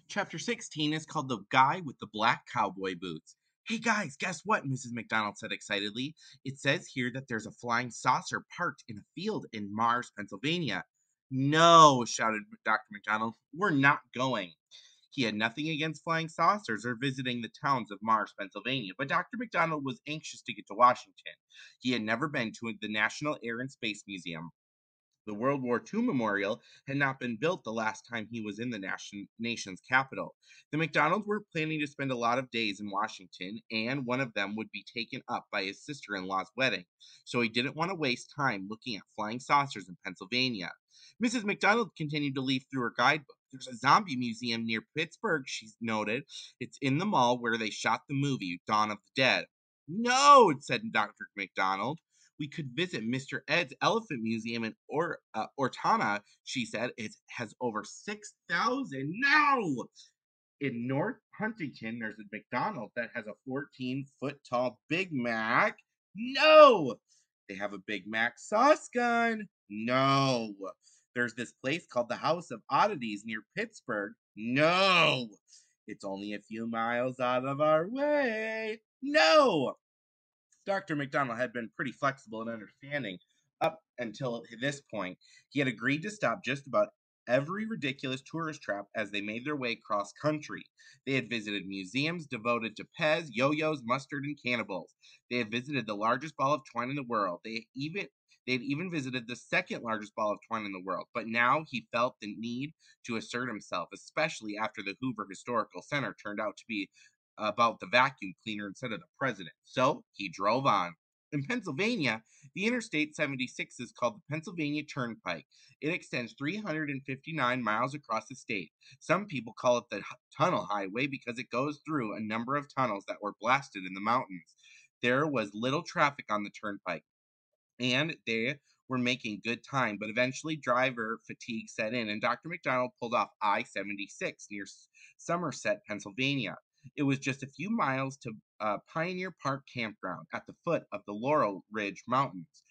Chapter 16 is called The Guy with the Black Cowboy Boots. Hey guys, guess what? Mrs. McDonald said excitedly. It says here that there's a flying saucer parked in a field in Mars, Pennsylvania. No, shouted Dr. McDonald. We're not going. He had nothing against flying saucers or visiting the towns of Mars, Pennsylvania, but Dr. McDonald was anxious to get to Washington. He had never been to the National Air and Space Museum. The World War II memorial had not been built the last time he was in the nation's capital. The McDonalds were planning to spend a lot of days in Washington, and one of them would be taken up by his sister in law's wedding, so he didn't want to waste time looking at flying saucers in Pennsylvania. Mrs. McDonald continued to leaf through her guidebook. There's a zombie museum near Pittsburgh, she noted. It's in the mall where they shot the movie Dawn of the Dead. No, said Dr. McDonald. We could visit Mr. Ed's Elephant Museum in Ortona, she said. It has over 6,000. No! In North Huntington, there's a McDonald's that has a 14-foot tall Big Mac. No! They have a Big Mac sauce gun. No! There's this place called the House of Oddities near Pittsburgh. No! It's only a few miles out of our way. No! Dr. McDonald had been pretty flexible and understanding up until this point. He had agreed to stop just about every ridiculous tourist trap as they made their way cross country. They had visited museums devoted to Pez, yo-yos, mustard, and cannibals. They had visited the largest ball of twine in the world. They had even visited the second largest ball of twine in the world. But now he felt the need to assert himself, especially after the Hoover Historical Center turned out to be about the vacuum cleaner instead of the president. So he drove on. In Pennsylvania, the Interstate 76 is called the Pennsylvania Turnpike. It extends 359 miles across the state. Some people call it the Tunnel Highway because it goes through a number of tunnels that were blasted in the mountains. There was little traffic on the turnpike, and they were making good time, but eventually driver fatigue set in, and Dr. McDonald pulled off I-76 near Somerset, Pennsylvania. It was just a few miles to Pioneer Park Campground at the foot of the Laurel Ridge Mountains.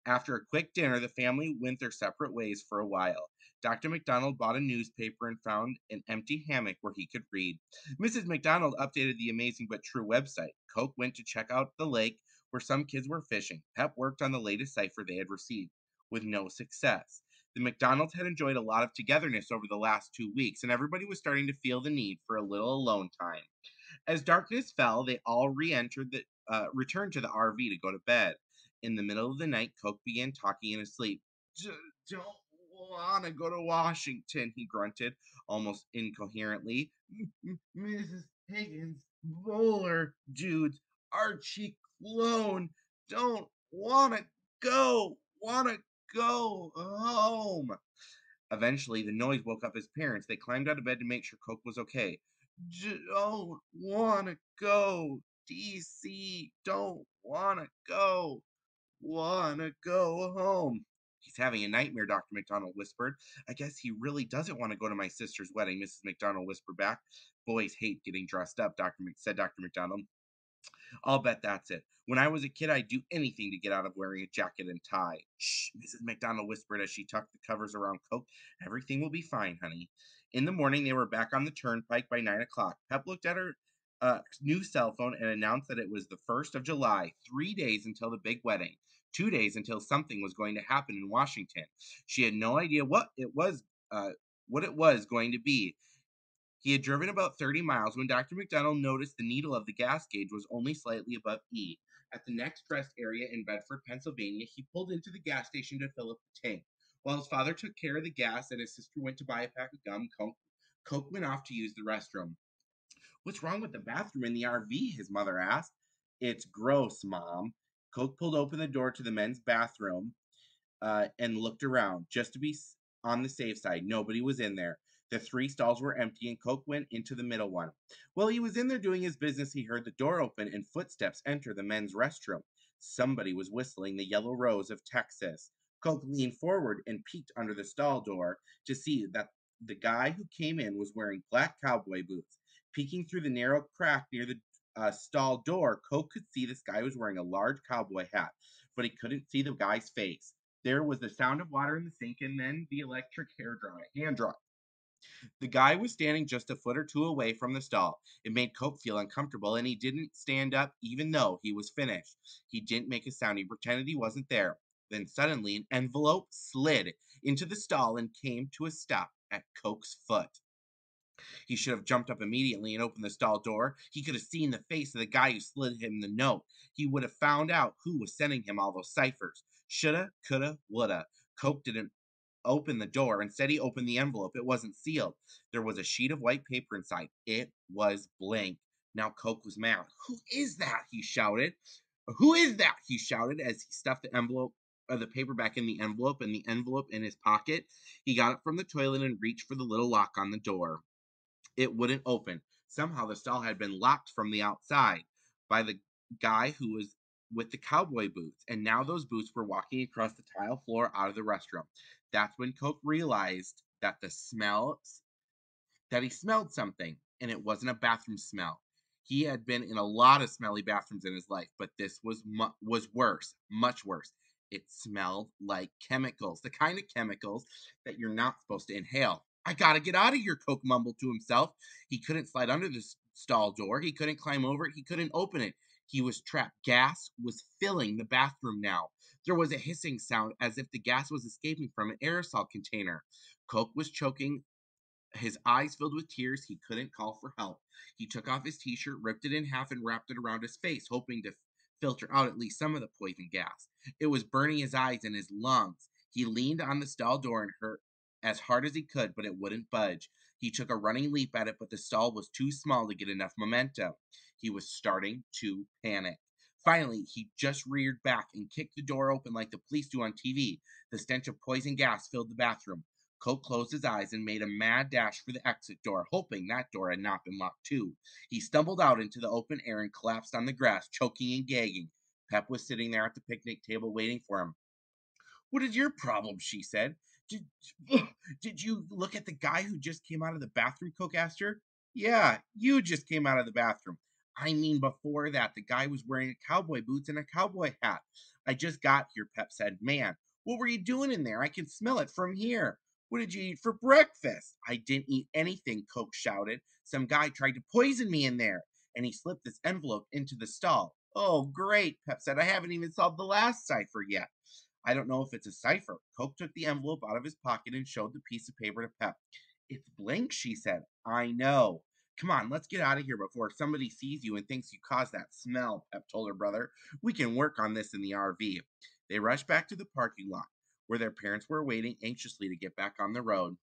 After a quick dinner, the family went their separate ways for a while. Dr. McDonald bought a newspaper and found an empty hammock where he could read. Mrs. McDonald updated the Amazing But True website. Coke went to check out the lake where some kids were fishing. Pep worked on the latest cipher they had received, with no success. The McDonalds had enjoyed a lot of togetherness over the last 2 weeks, and everybody was starting to feel the need for a little alone time. As darkness fell, they all returned to the RV to go to bed. In the middle of the night, Coke began talking in his sleep. Don't want to go to Washington, he grunted, almost incoherently. Mrs. Higgins, Bowler, dudes, Archie Clone, don't want to go home. Eventually, the noise woke up his parents. They climbed out of bed to make sure Coke was okay. Don't want to go. DC, don't want to go. Want to go home. He's having a nightmare, Dr. McDonald whispered. I guess he really doesn't want to go to my sister's wedding, Mrs. McDonald whispered back. Boys hate getting dressed up, said Dr. McDonald. I'll bet that's it. When I was a kid, I'd do anything to get out of wearing a jacket and tie. Shh, Mrs. McDonald whispered as she tucked the covers around Coke. Everything will be fine, honey. In the morning, they were back on the turnpike by 9 o'clock. Pep looked at her new cell phone and announced that it was the 1st of July, 3 days until the big wedding, 2 days until something was going to happen in Washington. She had no idea what it was going to be. He had driven about 30 miles when Dr. McDonald noticed the needle of the gas gauge was only slightly above E. At the next rest area in Bedford, Pennsylvania, he pulled into the gas station to fill up the tank. While his father took care of the gas and his sister went to buy a pack of gum, Coke went off to use the restroom. What's wrong with the bathroom in the RV? His mother asked. It's gross, Mom. Coke pulled open the door to the men's bathroom and looked around just to be on the safe side. Nobody was in there. The 3 stalls were empty, and Coke went into the middle one. While he was in there doing his business, he heard the door open and footsteps enter the men's restroom. Somebody was whistling the Yellow Rose of Texas. Coke leaned forward and peeked under the stall door to see that the guy who came in was wearing black cowboy boots. Peeking through the narrow crack near the stall door, Coke could see this guy was wearing a large cowboy hat, but he couldn't see the guy's face. There was the sound of water in the sink and then the electric hand dryer. The guy was standing just a foot or two away from the stall. It made Coke feel uncomfortable, and he didn't stand up even though he was finished. He didn't make a sound. He pretended he wasn't there. Then suddenly, an envelope slid into the stall and came to a stop at Coke's foot. He should have jumped up immediately and opened the stall door. He could have seen the face of the guy who slid him the note. He would have found out who was sending him all those ciphers. Shoulda, coulda, woulda. Coke didn't open the door. Instead, he opened the envelope. It wasn't sealed. There was a sheet of white paper inside. It was blank. Now Coke was mad. Who is that? He shouted. Who is that? He shouted as he stuffed the paper back in the envelope and the envelope in his pocket. He got up from the toilet and reached for the little lock on the door. It wouldn't open. Somehow the stall had been locked from the outside by the guy who was with the cowboy boots, and now those boots were walking across the tile floor out of the restroom. That's when Coke realized that he smelled something, and it wasn't a bathroom smell. He had been in a lot of smelly bathrooms in his life, but this was worse, much worse. It smelled like chemicals, the kind of chemicals that you're not supposed to inhale. I gotta get out of here, Coke mumbled to himself. He couldn't slide under the stall door. He couldn't climb over it. He couldn't open it. He was trapped. Gas was filling the bathroom now. There was a hissing sound as if the gas was escaping from an aerosol container. Coke was choking, his eyes filled with tears. He couldn't call for help. He took off his t-shirt, ripped it in half, and wrapped it around his face, hoping to filter out at least some of the poison gas. It was burning his eyes and his lungs. He leaned on the stall door and hurt as hard as he could, but it wouldn't budge. He took a running leap at it, but the stall was too small to get enough momentum. He was starting to panic. Finally, he just reared back and kicked the door open like the police do on TV. The stench of poison gas filled the bathroom. Coke closed his eyes and made a mad dash for the exit door, hoping that door had not been locked too. He stumbled out into the open air and collapsed on the grass, choking and gagging. Pep was sitting there at the picnic table waiting for him. "What is your problem?" she said. Did, did you look at the guy who just came out of the bathroom? Coke asked her. Yeah, you just came out of the bathroom. I mean, before that, the guy was wearing cowboy boots and a cowboy hat. I just got here, Pep said. Man, what were you doing in there? I can smell it from here. What did you eat for breakfast? I didn't eat anything, Coke shouted. Some guy tried to poison me in there, and he slipped this envelope into the stall. Oh, great, Pep said. I haven't even solved the last cipher yet. I don't know if it's a cipher. Coke took the envelope out of his pocket and showed the piece of paper to Pep. It's blank, she said. I know. Come on, let's get out of here before somebody sees you and thinks you caused that smell, Pep told her brother. We can work on this in the RV. They rushed back to the parking lot, where their parents were waiting anxiously to get back on the road.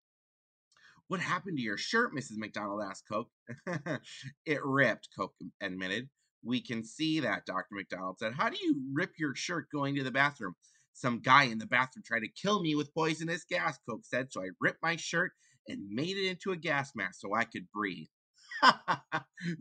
What happened to your shirt? Mrs. McDonald asked Coke. It ripped, Coke admitted. We can see that, Dr. McDonald said. How do you rip your shirt going to the bathroom? Some guy in the bathroom tried to kill me with poisonous gas, Coke said, so I ripped my shirt and made it into a gas mask so I could breathe.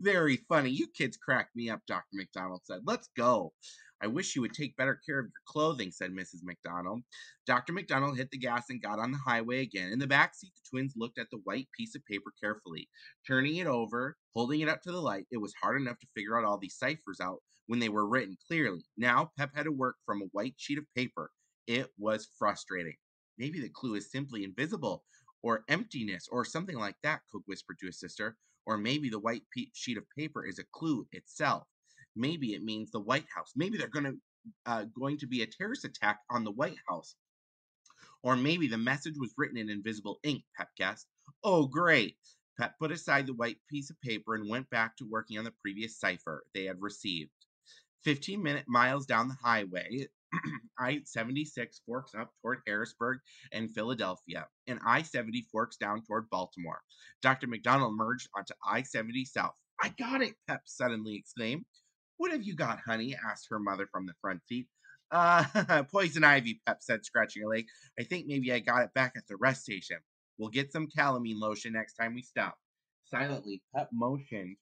Very funny. You kids crack me up, Dr. McDonald said. Let's go. I wish you would take better care of your clothing, said Mrs. McDonald. Dr. McDonald hit the gas and got on the highway again. In the back seat, the twins looked at the white piece of paper carefully. Turning it over, holding it up to the light, it was hard enough to figure out all these ciphers out when they were written clearly. Now, Pep had to work from a white sheet of paper. It was frustrating. Maybe the clue is simply invisible or emptiness or something like that, Cook whispered to his sister. Or maybe the white sheet of paper is a clue itself. Maybe it means the White House. Maybe they're going to be a terrorist attack on the White House. Or maybe the message was written in invisible ink, Pep guessed. Oh, great. Pep put aside the white piece of paper and went back to working on the previous cipher they had received. 15 miles down the highway, I-76 forks up toward Harrisburg and Philadelphia, and I-70 forks down toward Baltimore. Dr. McDonald merged onto I-70 South. I got it, Pep suddenly exclaimed. What have you got, honey? Asked her mother from the front seat. Poison ivy, Pep said, scratching her leg. I think maybe I got it back at the rest station. We'll get some calamine lotion next time we stop. Silently, Pep motioned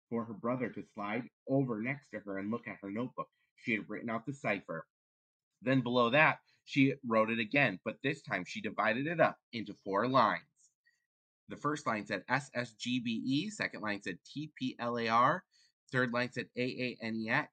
for her brother to slide over next to her and look at her notebook. She had written out the cipher. Then below that, she wrote it again, but this time she divided it up into 4 lines. The first line said SSGBE, second line said TPLAR, third line said AANEX,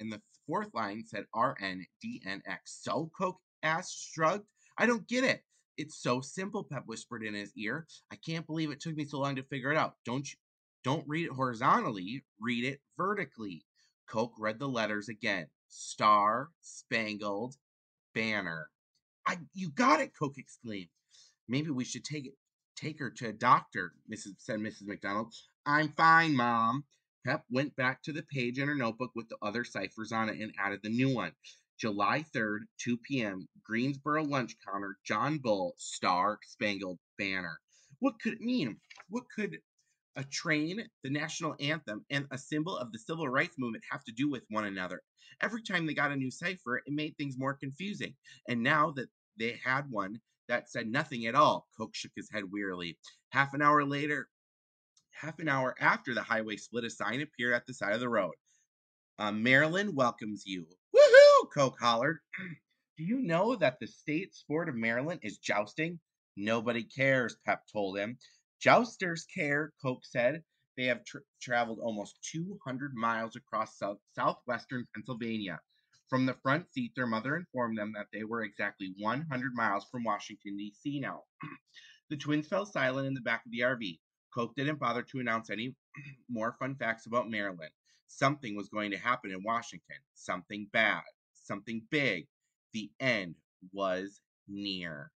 and the fourth line said RNDNX. So, Coke asked, shrugged. I don't get it. It's so simple, Pep whispered in his ear. I can't believe it took me so long to figure it out. Don't read it horizontally, read it vertically. Coke read the letters again. Star Spangled Banner. You got it, Coke exclaimed. Maybe we should take her to a doctor, Mrs. McDonald. I'm fine, Mom. Pep went back to the page in her notebook with the other ciphers on it and added the new one. July 3rd, 2 p.m., Greensboro lunch counter, John Bull, Star Spangled Banner. What could it mean? What could a train, the national anthem, and a symbol of the civil rights movement have to do with one another? Every time they got a new cipher, it made things more confusing. And now that they had one that said nothing at all, Coke shook his head wearily. Half an hour later, half an hour after the highway split, a sign appeared at the side of the road. Maryland welcomes you. Woohoo! Coke hollered. Do you know that the state sport of Maryland is jousting? Nobody cares, Pep told him. Jousters care, Coke said. They have traveled almost 200 miles across southwestern Pennsylvania. From the front seat, their mother informed them that they were exactly 100 miles from Washington, D.C. now. The twins fell silent in the back of the RV. Coke didn't bother to announce any more fun facts about Maryland. Something was going to happen in Washington. Something bad. Something big. The end was near.